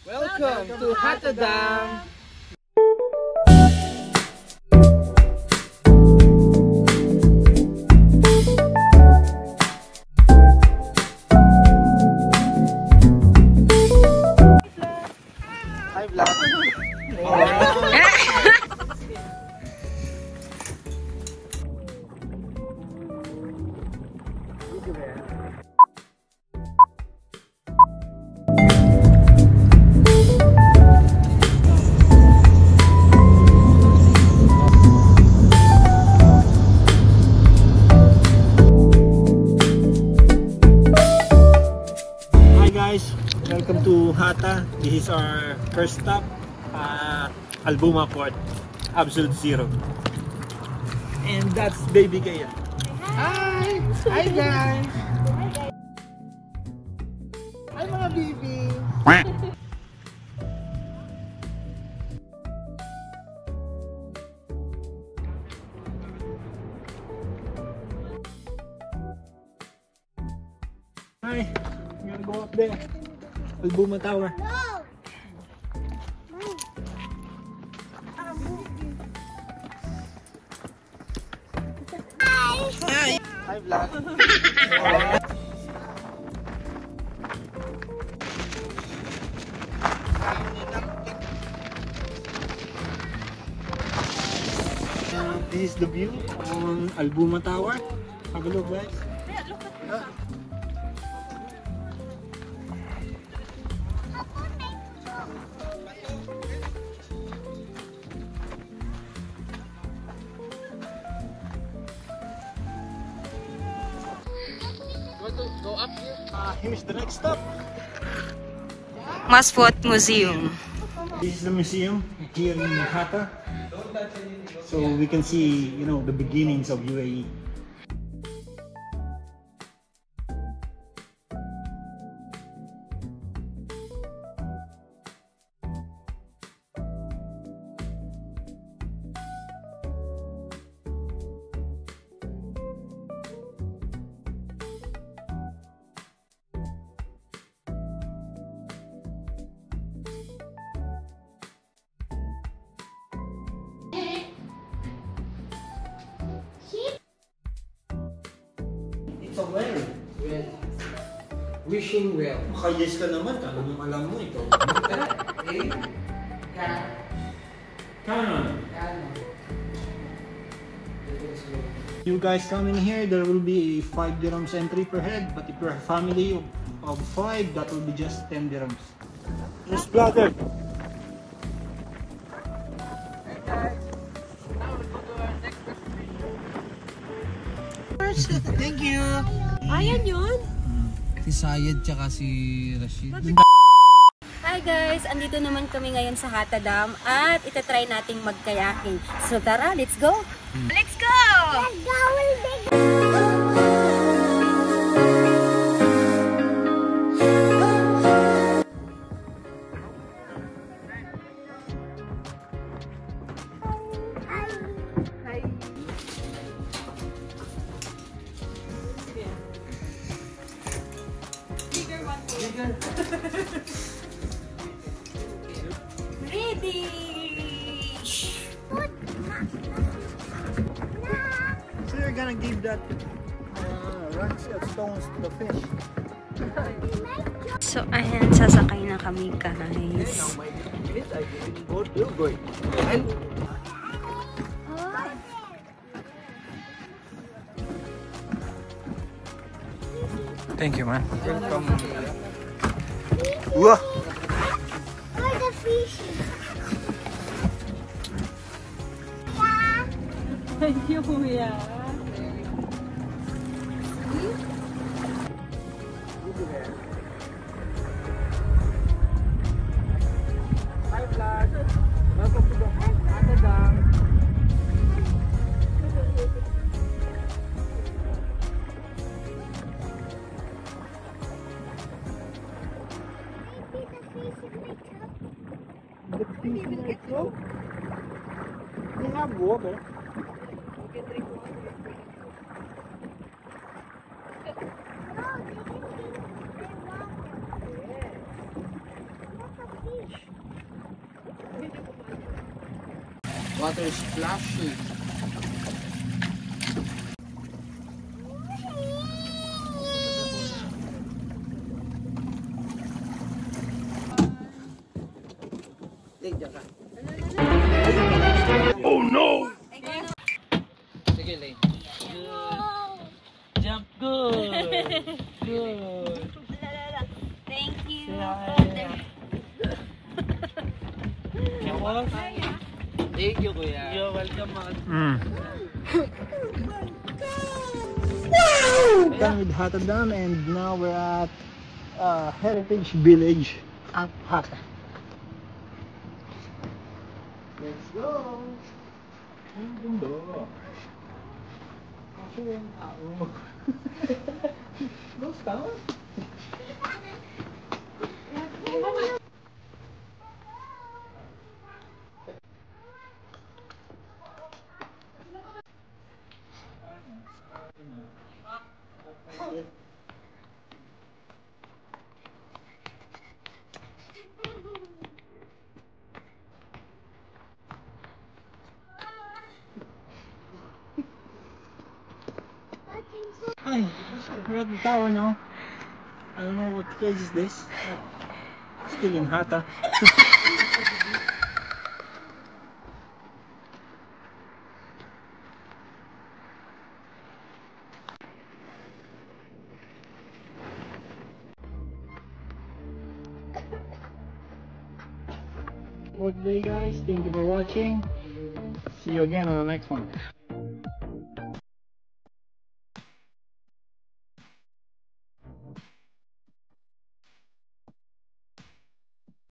Welcome to Hatadam! Hi vlog! Welcome to Hata. This is our first stop at Albuma Port, Absolute Zero. And that's Baby Kaya. Hi! Hi guys! Hi mga baby! Hi! I'm gonna go up there. Albuma Tower. No. Hi! Hi vlog! This is the view on Albuma Tower. Have a look, guys. Go up here. Here's the next stop. Masfot Museum. This is the museum here in Hata. So we can see, you know, the beginnings of UAE. It's a well. Well. Wishing well. Makayes ka naman, alam mo ito. Canon. You guys come in here, there will be a 5 dirhams entry per head, but if you're a family of 5, that will be just 10 dirhams. Here's vlogger. Thank you! Ayan yun. Si Sayed tsaka si Rashid. Hi guys! Andito naman kami ngayon sa Hatadam at itatry nating mag-kayaking. So tara, let's go! Let's go! Let's go! Ready! So you're gonna give that rocks and stones to the fish. So ayan, sasakay na kami guys. Thank you, man. Welcome. Wah! Where the fish? Thank you, Kuya. Hi vlog. Welcome to the Hatadam. The fish in the throat? They have water. Oh, they can drink the water. Look at Water is splashy. Oh no! Sige, Lane. Jump good! Good! Thank you. Thank you, Kuya. You're welcome, man. Done with Hatta Dam, and now we're at Heritage Village at Hatta. Let's go! Ang ganda. Kasi yung tao. Ghost town? Ay, we're at the tower now. I don't know what place is this. Still in Hatta. Good day, guys. Thank you for watching. See you again on the next one.